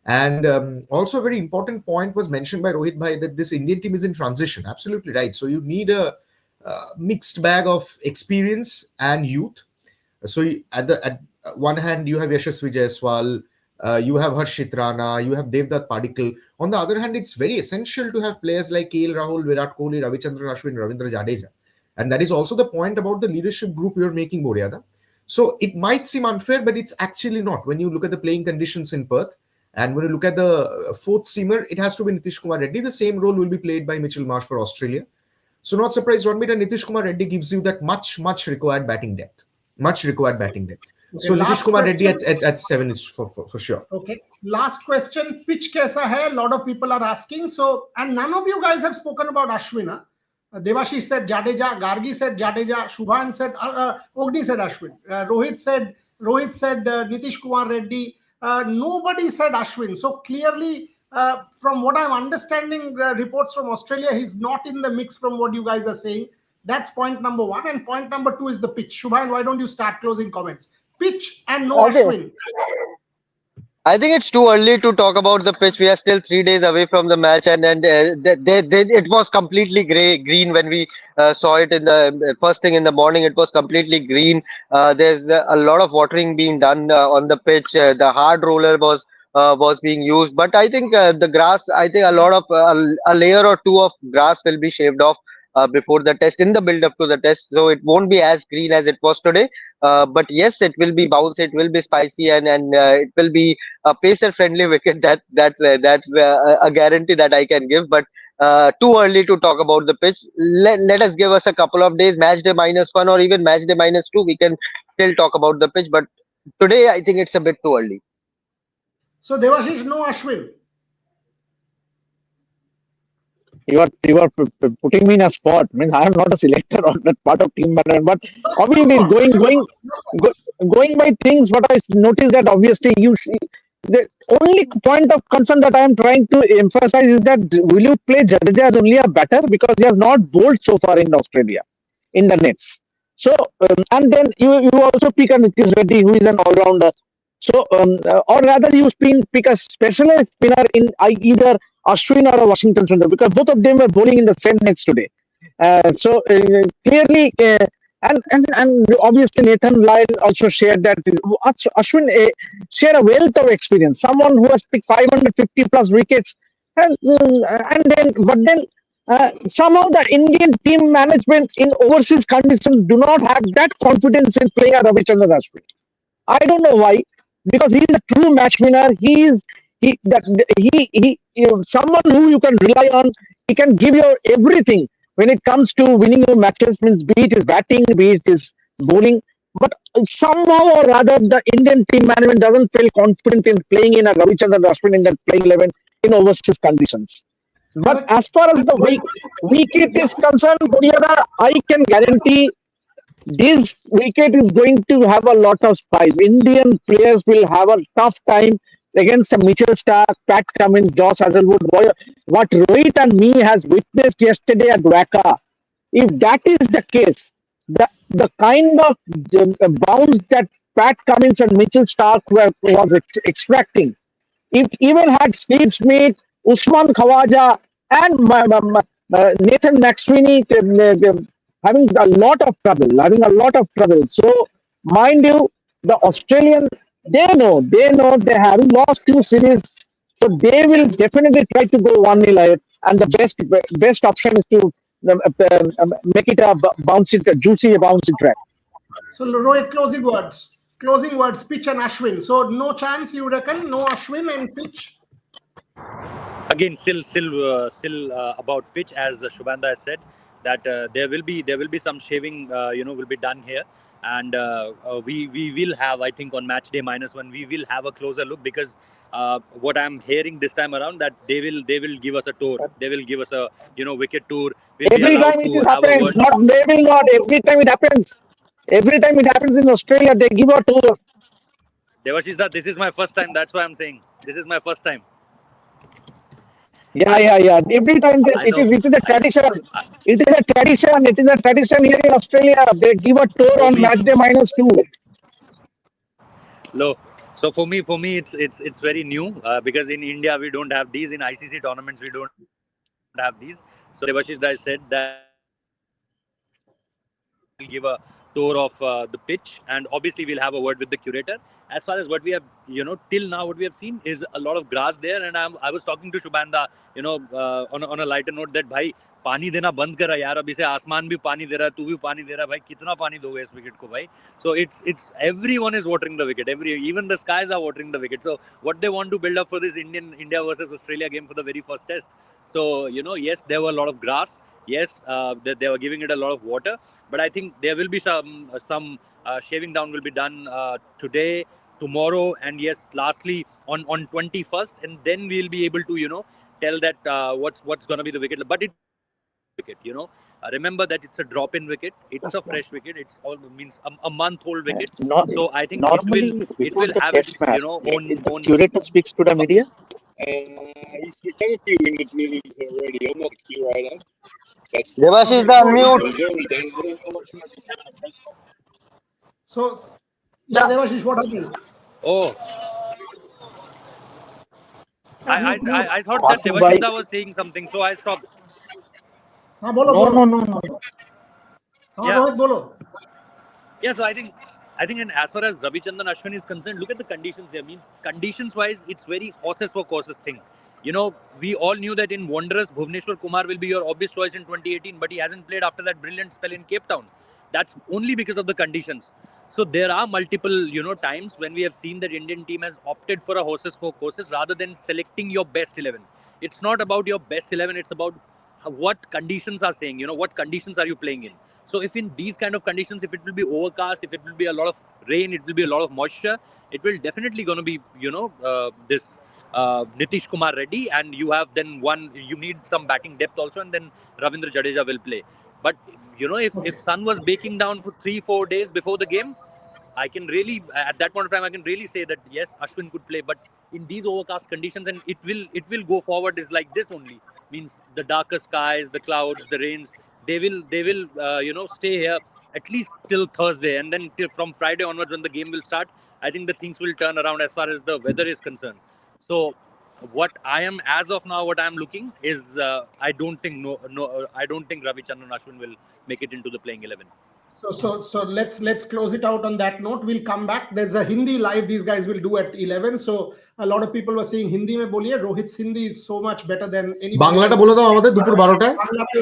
And also a very important point was mentioned by Rohit Bhai, that this Indian team is in transition. Absolutely right. So you need a mixed bag of experience and youth. So at one hand, you have Yashasvi Jaiswal, you have Harshit Rana, you have Devdutt Padikkal. On the other hand, it's very essential to have players like KL Rahul, Virat Kohli, Ravichandran Ashwin, Ravindra Jadeja. And that is also the point about the leadership group you're making, Boryada. So it might seem unfair, but it's actually not. When you look at the playing conditions in Perth, and when you look at the 4th seamer, it has to be Nitish Kumar Reddy. The same role will be played by Mitchell Marsh for Australia. So not surprised, Ronbit, and Nitish Kumar Reddy gives you that much required batting depth. Okay, so Nitish Kumar Reddy at 7 is for sure. Okay. Last question. Pitch kaisa hai? A lot of people are asking. So, and none of you guys have spoken about Ashwin. Huh? Devashish said Jadeja, Gargi said Jadeja, Shubhan said, Ogni said Ashwin, Rohit said Nitish Kumar Reddy. Nobody said Ashwin. So clearly, from what I'm understanding, reports from Australia, he's not in the mix from what you guys are saying. That's point number 1. And point number 2 is the pitch. Shubhan, why don't you start closing comments? Pitch and no Ashwin. I think it's too early to talk about the pitch. We are still 3 days away from the match, and it was completely green when we saw it in the first thing in the morning. It was completely green. There's a lot of watering being done on the pitch. The hard roller was being used, but I think the grass. I think a lot of a layer or 2 of grass will be shaved off before the test, in the build up to the test, so it won't be as green as it was today. But yes, it will be bouncy, it will be spicy, and it will be a pacer friendly wicket. That's a guarantee that I can give. But too early to talk about the pitch. Let us give us a couple of days, match day -1 or even match day -2, we can still talk about the pitch. But today I think it's a bit too early. So Devashish, no Ashwin. You are putting me in a spot. I mean, I am not a selector or that part of team management, but obviously going by things. What I noticed that obviously the only point of concern that I am trying to emphasize is that will you play Jadeja as only a batter, because he has not bowled so far in Australia in the nets. So and then you also pick a Nitish Reddy, who is an all rounder. So or rather you pick a specialist spinner in either Ashwin or a Washington Sundar, because both of them were bowling in the same nets today. So clearly, and obviously Nathan Lyle also shared that Ashwin share a wealth of experience. Someone who has picked 550 plus wickets, but then Somehow the Indian team management in overseas conditions do not have that confidence in playing a Ravichandran Ashwin. I don't know why, because he is a true match winner. Someone who you can rely on. He can give you everything when it comes to winning your matches. Means be it his batting, be it his bowling. But somehow or other, the Indian team management doesn't feel confident in playing in a Ravichandran Ashwin in that playing 11 in overseas conditions. But Correct. as far as the wicket is concerned, Buriada, I can guarantee this wicket is going to have a lot of spice. Indian players will have a tough time against a Mitchell Stark, Pat Cummins, Josh Hazlewood. What Rohit and me has witnessed yesterday at Dhaka, if that is the case, the kind of bounce that Pat Cummins and Mitchell Stark was extracting, it even had Steve Smith, Usman Khawaja, and Nathan McSweeney having a lot of trouble, So, mind you, the Australian, they haven't lost 2 series, so they will definitely try to go 1-0 ahead, and the best option is to make it a bouncy, juicy bouncy track. So Rohit, closing words. Closing words, pitch and Ashwin. So no chance, you reckon? No Ashwin and pitch? Again, still about pitch, as Shubhanda has said, that there will be some shaving, will be done here, and we will have, I think, on match day -1, we will have a closer look, because what I'm hearing this time around, that they will give us a tour, they will give us a wicket tour. We'll be Every time allowed it to is have a happens, word. not they will not. Every time it happens. Every time it happens in Australia, they give a tour. Devashish, this is my first time. That's why I'm saying this is my first time. Yeah. Every time I know. it is a tradition. It is a tradition. It is a tradition here in Australia. They give a tour For on me, match day -2. low. So for me, it's very new, because in India we don't have these. In ICC tournaments we don't have these. So Devashish said that will give a tour of the pitch, and obviously we'll have a word with the curator. As far as what we have, till now, what we have seen is a lot of grass there. And I was talking to Shubhanda, on a lighter note, that bhai, पानी देना बंद करा यार, अभी से आसमान भी पानी दे रहा है, तू भी पानी दे रहा है भाई, कितना पानी दोगे इस विकेट को भाई. So it's everyone is watering the wicket, even the skies are watering the wicket. So what they want to build up for this India versus Australia game for the very first test. So yes, there were a lot of grass, yes, they were giving it a lot of water, but I think there will be some shaving down will be done today, tomorrow, and yes, lastly on 21st, and then we'll be able to tell that what's going to be the wicket. But it wicket, remember that it's a drop-in wicket. It's a fresh wicket. It's all means a month-old wicket. Not So I think normally it before will the have test its match, the own. curator speaks to the media. He's become a few interviews already. I'm not the curator. Devashish, the unmute. He's already done. I'm not sure if he's having a press conference. So, yeah, Devashish, what happened? Oh, Yeah, mute, mute. I thought that Passing by. Devashita was saying something, so I stopped. हाँ बोलो No, बोलो. no, no, no. हाँ Yeah. Rohit बोलो. Yeah, so I think, and as far as Ravichandran Ashwin is concerned, look at the conditions here. Means conditions wise, it's very horses for courses thing. We all knew that in Wanderers, Bhuvneshwar Kumar will be your obvious choice in 2018, but he hasn't played after that brilliant spell in Cape Town. That's only because of the conditions. So there are multiple, times when we have seen that Indian team has opted for a horses for courses rather than selecting your best 11. It's not about your best 11. It's about what conditions are saying. What conditions are you playing in? So if in these kind of conditions, if it will be overcast, if it will be a lot of rain, it will be a lot of moisture, it will definitely going to be, this Nitish Kumar Reddy, and you have then you need some batting depth also, and then Ravindra Jadeja will play. But, if sun was baking down for 3-4 days before the game, I can really, at that point of time, I can really say that yes, Ashwin could play. But in these overcast conditions, and it will go forward is like this only. Means the darker skies, the clouds, the rains, they will stay here at least till Thursday, and then from Friday onwards when the game will start, I think the things will turn around as far as the weather is concerned. So what I am as of now, what I am looking is I don't think Ravichandran Ashwin will make it into the playing 11. So let's close it out on that note. We'll come back. There's a Hindi live these guys will do at 11. So a lot of people were saying Hindi mein boliye. Rohit's Hindi is so much better than anybody. বাংলাটা বলে দাও আমাদের দুপুর 12টায়। বাংলাতে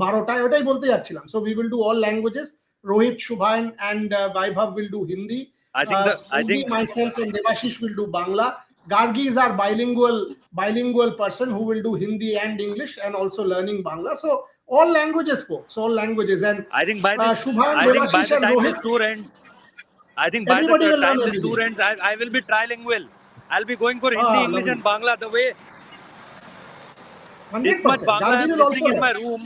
12টায় ওটাই বলতে যাচ্ছিলাম। So we will do all languages. Rohit, Shubhan and Vaibhav will do Hindi. I think myself and Devashish will do Bangla. Gargi is our bilingual person who will do Hindi and English and also learning Bangla. So all languages, folks, all languages. And I think by the Shubhan, I think by Devashish the and time Rohit, this tour ends, I think by the everybody will time learn this tour everything. ends, I will be trilingual. I'll be going for Hindi, English, lovely. and Bangla. The way 100%. this much Bangla Gargi I'm will listening also in my learn. room.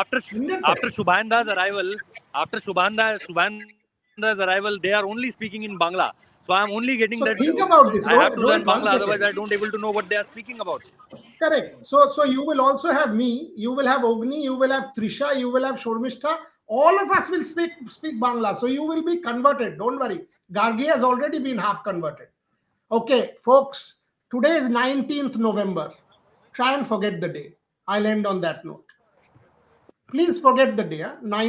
After 100%. Shubhanda's arrival, they are only speaking in Bangla. So I'm only getting So that. think about this. I have to learn Rohit, Bangla, otherwise I don't able to know what they are speaking about. Correct. So you will also have me, you will have Ogni, you will have Trisha, you will have Shormishta. All of us will speak Bangla. So you will be converted. Don't worry. Gargi has already been half converted. Okay, folks, today is 19th November. Try and forget the day. I'll end on that note. Please forget the day. 9